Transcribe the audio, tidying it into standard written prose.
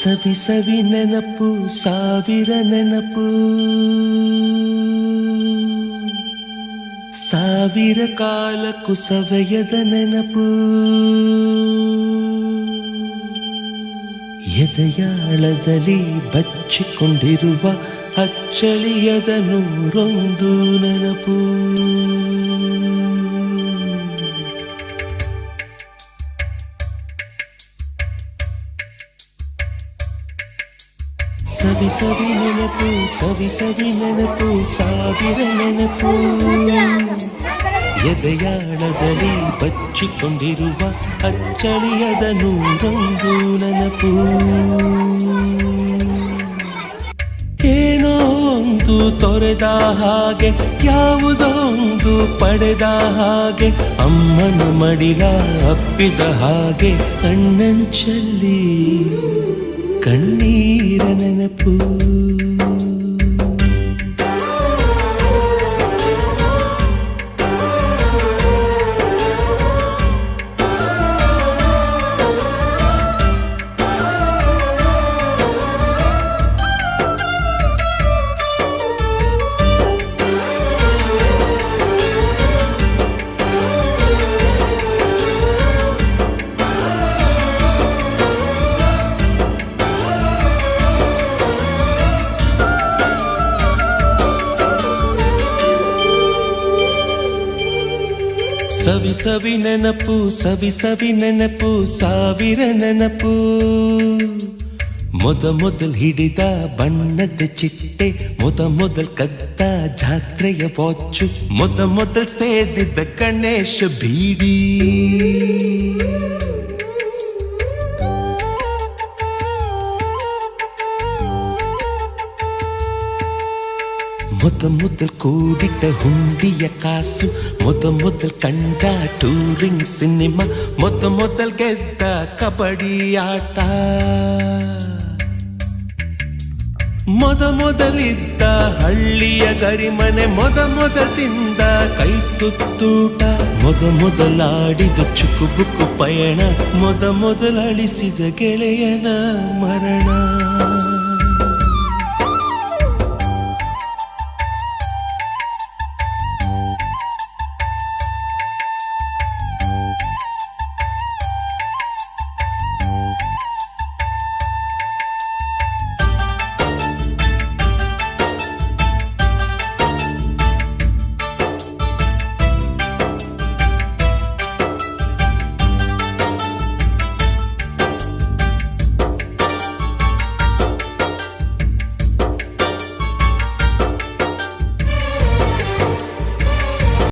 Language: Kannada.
ಸವಿ ಸವಿ ನೆನಪು ಸಾವಿರ ನೆನಪು ಸಾವಿರ ಕಾಲಕ್ಕೂ ಸವೆಯದ ನೆನಪು ಎದೆಯಾಳದಲ್ಲಿ ಬಚ್ಚಿಕೊಂಡಿರುವ ಅಚ್ಚಳಿಯದ ನೂರೊಂದು ನೆನಪು ಸವಿ ಸವಿ ನೆನಪು ಸವಿ ಸವಿ ನೆನಪು ಸಾವಿರ ನೆನಪು ಎದೆಯಾಳದಲ್ಲಿ ಬಚ್ಚಿಕೊಂಡಿರುವ ಅಚ್ಚಳಿಯದ ನೂರೊಂದು ನೆನಪು ಏನೋ ಒಂದು ತೊರೆದ ಹಾಗೆ ಯಾವುದೋ ಒಂದು ಪಡೆದ ಹಾಗೆ ಅಮ್ಮನ ಮಡಿಲ ಅಪ್ಪಿದ ಹಾಗೆ ಕಣ್ಣಂಚಲ್ಲಿ ಕಣ್ಣೀರ ನೆನಪು ಸವಿ ಸವಿ ನೆನಪು ಸವಿ ಸವಿ ನೆನಪು ಸಾವಿರ ನೆನಪು ಮೊದಲ್ ಹಿಡಿದ ಬಣ್ಣದ ಚಿಟ್ಟೆ ಮೊದಲ್ ಕದ್ದ ಜಾತ್ರೆಯ ವಾಚು ಮೊದಲ್ ಸೇದಿದ್ದ ಗಣೇಶ ಬೀಡಿ ಮೊದಲ್ ಕೂಡಿಟ್ಟ ಹುಂಡಿಯ ಕಾಸು ಮೊದಲ್ ಕಂಡ ಟೂರಿಂಗ್ ಸಿನಿಮಾ ಮೊದಲ್ ಗೆದ್ದ ಕಬಡ್ಡಿ ಆಟ ಮೊದಲಿದ್ದ ಹಳ್ಳಿಯ ಗರಿಮನೆ ಮೊದಲ್ ತಿಂದ ಕೈ ತುತ್ತೂಟ ಮೊದಲಾಡಿದ ಚುಕುಬುಕು ಪಯಣ ಮೊದಲಳಿಸಿದ ಗೆಳೆಯನ ಮರಣ